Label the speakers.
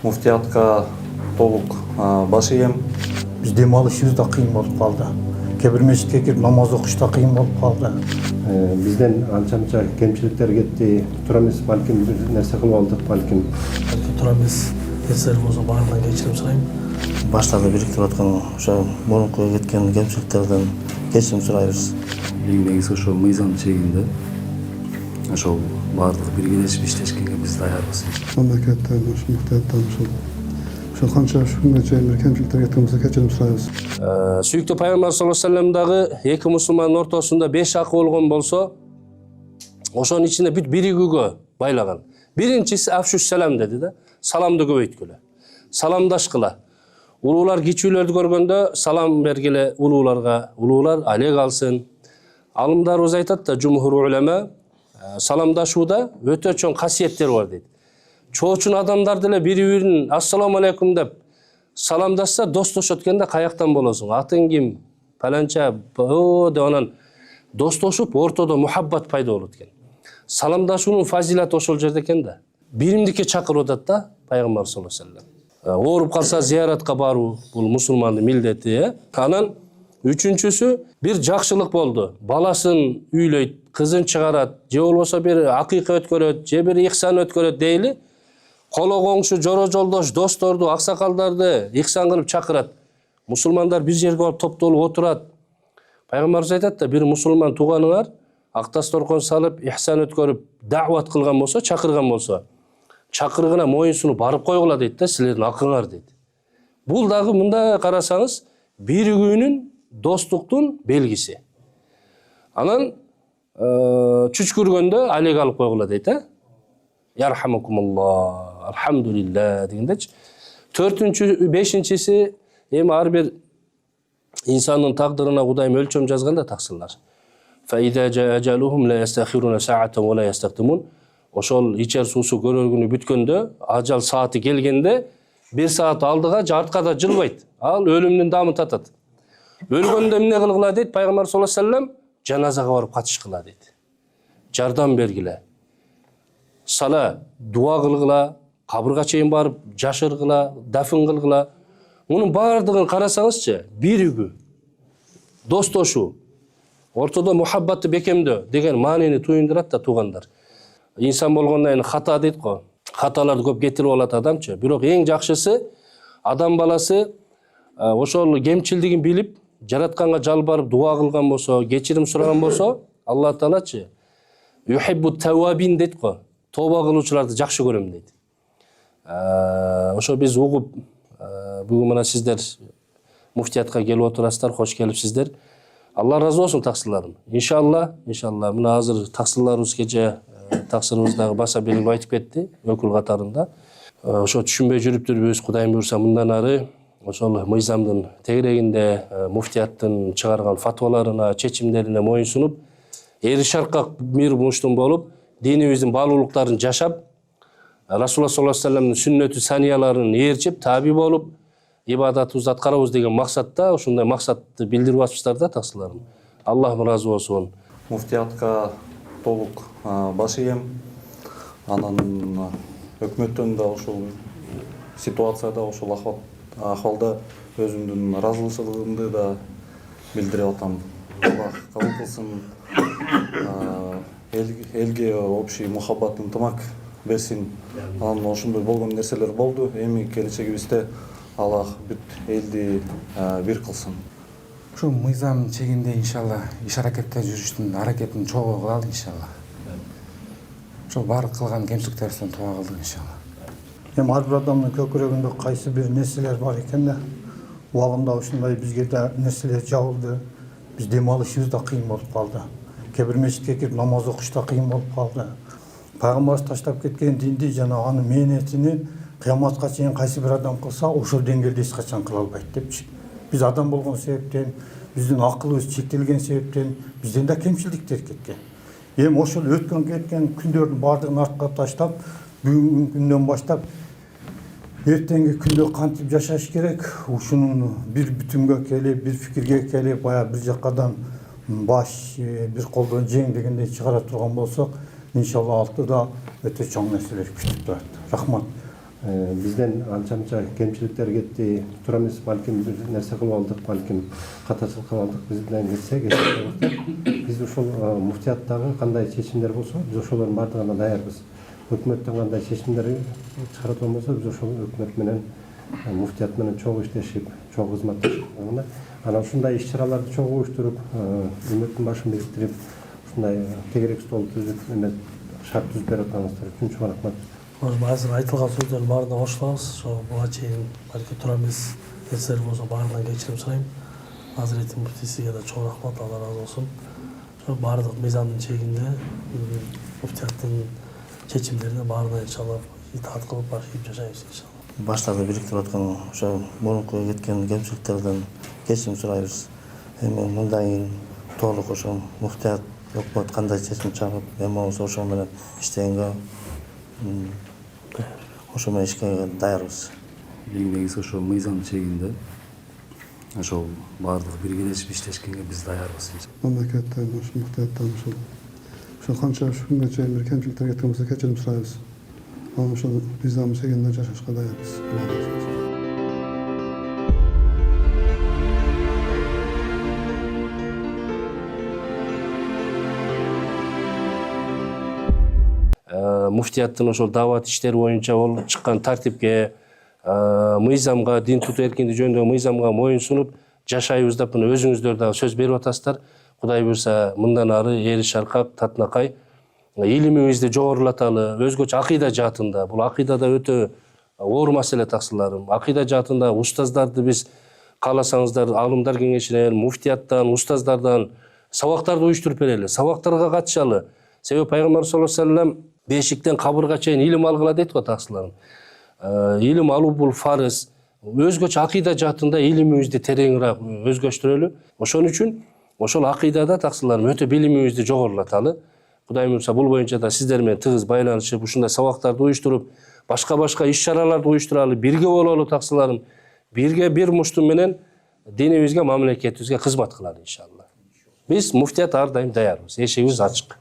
Speaker 1: муфтиятка толук баш ийем.
Speaker 2: Биз дем алышыбыз да кыйын болуп калды. Кээ бир мечитке кирип намаз окуш да кыйын болуп калды.
Speaker 3: Бизден анча-мынча кемчиликтер кетти. Туура эмес, балким бир нерсе кылып алдык, балким.
Speaker 4: Туура эмес нерселер болсо баарынан кечирим сурайм.
Speaker 5: Баштарда бириктирип аткан ошо мурунку кеткен кемчиликтерден кечирим сурайбыз.
Speaker 6: Эң негизи ошо мыйзам чегинде ошол баардыгы биргелешип иштешкенге биз даярбыз.
Speaker 7: Мамлекеттен, муфтияттан ошол канча күнгө чейин бир кемчиликтер кеткен болсо кечирим сурайбыз.
Speaker 8: Сүйүктүү пайгамбар саллаллаху алейхи вассалам дагы эки мусулмандын ортосунда 5 акы болгон болсо, ошонун ичинде бүт биригүүгө байлаган. Биринчиси афшуш салам деди да, саламды көбөйткүлө. Саламдашкыла. Улуулар кичүүлөрдү көргөндө салам бергиле улууларга, улуулар алек алсын. Алымдарыбыз айтат да, жумхур улама саламдашууда өтө чоң касиеттер бар дейт. Чоочун адамдар деле бири-бирин ассаламу алейкум деп саламдашса достошот экенде каяктан болосуң? Атың ким? Паланча деп анан достошуп ортодо мухаббат пайда болот экен. Саламдашуунун фазилаты ошол жерде экен да. Биримдикке чакырып атат да пайгамбар саллаллаху алейхи вассалам. Ооруп калса зияратка баруу бул мусулмандын милдети. Анан үчүнчүсү бир жакшылык болду. Баласын үйлөйт, кызын чыгарат, же болбосо бир акыйка өткөрөт, же бир ихсан өткөрөт дейли. Коло коңшу, жоро жолдош, досторду, аксакалдарды ихсан кылып чакырат. Мусулмандар бир жерге барып топтолуп отурат. Пайгамбарыбыз айтат да, бир мусулман тууганыңар актасторкон салып, ихсан өткөрүп, даъват кылган болсо, чакырган болсо, чакырыгына моюнсунуп барып койгула дейт да, силердин акыңар дейт. Бул дагы мында карасаңыз, биригүүнүн, достуктун белгиси. Анан чүчкүргөндө алек алып койгула дейт, Ярхамакумуллах, алхамдулилlah дегендечи. Төртүнчү, бешинчиси эми ар бир инсандын тагдырына Кудайым өлчөм жазганда таксырлар. Фаида жаажалухум ла ястахируна саатан ва ла ястaqdimun. Ошол ичер суусу көрөр күнү бүткөндө, ажал сааты келгенде 1 саат алдыга же артка да жылбайт. Ал өлүмдүн дамы татат. Өлгөндө эмне кылгыла дейт пайгамбар саллаллаху алейхи вассалам? Жаназага барып катышкыла дейт. Жардам бергиле. Сала дуа кылгыла, кабырга чейин барып жашыргыла, дафын кылгыла. Мунун баардыгын карасаңызчы, биригүү, достошуу, ортодо мухаббатты бекемдөө деген маанини туюндурат да туугандар. Инсан болгондон кийин хата дейт го. Хаталарды көп кетирип алат адамчы. Бирок эң жакшысы адам баласы ошол кемчилдигин билип, жаратканга жалбарып дуа кылган болсо, кечирим сураган болсо, Алла Таалачы юхиббу тавабин дейт го. Тоба кылуучуларды жакшы көрөм дейт. Ошо биз угуп, бүгүн мына сиздер муфтиятка келип отурасыздар, кош келипсиздер. Алла разы болсун таксырларым. Иншалла, мына азыр таксырларыбыз кече таксырыбыздагы баса белгилеп айтып кетти, өкүл катарында. Ошо түшүнбөй жүрүптүрбүз, Кудайым буйрса мындан ары ошол мыйзамдын тегерегинде муфтияттын чыгарган фатваларына, чечимдерине моюнсунуп, эри шаркак бир муштун болуп, динибиздин баалуулуктарын жашап, Расулуллах саллаллаху алейхи вассаламдын сүннөтү санияларын ээрчип, таби болуп, ибадатыбызды аткарабыз деген максатта, ушундай максатты билдирип атпыздар да таксыларым. Аллах разы болсун.
Speaker 1: Муфтиятка толук баш ийем. Анан өкмөттөн да ошол ситуацияда, ошол ахвалда өзүмдүн ыраазычылыгымды да билдирип атам. Аллах кабыл кылсын, элге общий мухаббат, ынтымак берсин. Анан ошондой болгон нерселер болду. Эми келечегибизде Аллах бүт элди бир кылсын.
Speaker 9: Ушул мыйзам чегинде иншалла иш аракетте жүрүштүн аракетин чогуу кылалы иншалла. Ошол баардык кылган кемчиликтерибизден туба кылдык иншалла.
Speaker 2: Эми ар бир адамдын көкүрөгүндө кайсы бир нерселер бар экен да. Убагында ушундай бизге да нерселер жабылды. Биз дем алышыбыз да кыйын болуп калды. Кээ бир мечитке кирип намаз окуш да кыйын болуп калды. Пайгамбарыбыз таштап кеткен динди жана анын мээнетини кыяматка чейин кайсы бир адам кылса, ошол деңгээлде эч качан кыла албайт депчи. Биз адам болгон себептен, биздин акылыбыз чектелген себептен бизден да кемчиликтер кеткен. Эми ошол өткөн кеткен күндөрдүн баардыгын артка таштап, бүгүнкү күндөн баштап эртеңки күндө кантип жашаш керек, ушунун бир бүтүнгө келип, бир фикирге келип, баягы бир жакадан баш, бир колдон жең дегендей чыгара турган болсок, иншалла алтыда өтө чоң нерселер күтүп турат. Рахмат.
Speaker 3: Bizden ança kemçilikler gitti. Turamız balkim bir nerse kılıp aldık, balkim kataçılık kılıp aldık. Biz bilen gitse biz uşul muftiyatdagı kanday çeşimler bolsa, biz uşulların bardığına dayarбыз. Hökümetten kanday çeşimleri çıkaratan bolsa, biz uşul hökümet menen muftiyat menen çok işleşip, çok hizmetleşip. Ana şunday iş-çaralardı çok uyuşturup, ümmetin başını biriktirip, şunday tegerek stol түзүп, şart түзүп берип атаңыздар үчүн чоң рахмат.
Speaker 4: Азыр айтылған сөздердің баарына қосылабыз. Буга чейин балки турабыз нерселер болсо баарынан кечирим сурайм. Азирети муфтисиге да чоң рахмат, Алла разы болсун. Баардык мыйзамдын чегинде муфтияттын чечимдерине баарына иншалла итаат кылып башкып жашайбыз иншалла.
Speaker 5: Баштарда бириктирип аткан ошо мурунку кеткен кемчиликтерден кечирим сурайбыз. Эми мындан кийин толук ошо муфтият өкмөт кандай чечим чыгып, эми болсо ошо менен иштегенге ошо менен ишке даярбыз.
Speaker 6: Эң негизи ошо мыйзам чегинде ошол баардыгы биргелешип иштешкенге биз даярбыз.
Speaker 7: Мамлекеттен, muhtiyattan ошо канча күнгө чейин бир кемчиликтер кеткен болсо кечирим сурайбыз. Анан ошол мыйзам чегинде жашашка даярбыз.
Speaker 8: Муфтияттын ошол даават иштери боюнча болуп чыккан тартипке, мыйзамга, дин тутуу эркиндиги жөнүндөгү мыйзамга моюн сунуп жашайбыз деп мына өзүңүздөр дагы сөз берип атасыздар. Кудай буюрса мындан ары эри шаркак, татынакай илимибизди жогорулаталы, өзгөчө акыйда жаатында. Бул акыйдада өтө оор маселе таксыларым. Акыйда жаатында устаздарды биз кааласаңыздар алымдар кеңешинен, муфтияттан, устаздардан сабактарды уюштуруп берели, сабактарга катышалы. Себеби пайгамбар саллаллаху алейхи ва саллям бешиктен кабырга чейин илим алгыла дейт го таксыларым. Илим алуу бул фарыз. Өзгөчө акыйда жаатында илимибизди тереңирээк өзгөчтүрөлү. Ошон үчүн ошол акыйдада таксыларым өтө билимибизди жогорулаталы. Кудай буюрса бул боюнча да сиздер менен тыгыз байланышып, ушундай сабактарды уюштуруп, башка иш-чараларды уюштуралы, бирге бололу таксыларым. Бирге бир муштум менен динибизге, мамлекетибизге кызмат кылалы иншалла. Биз муфтият ар дайым даярбыз. Эшигибиз ачык.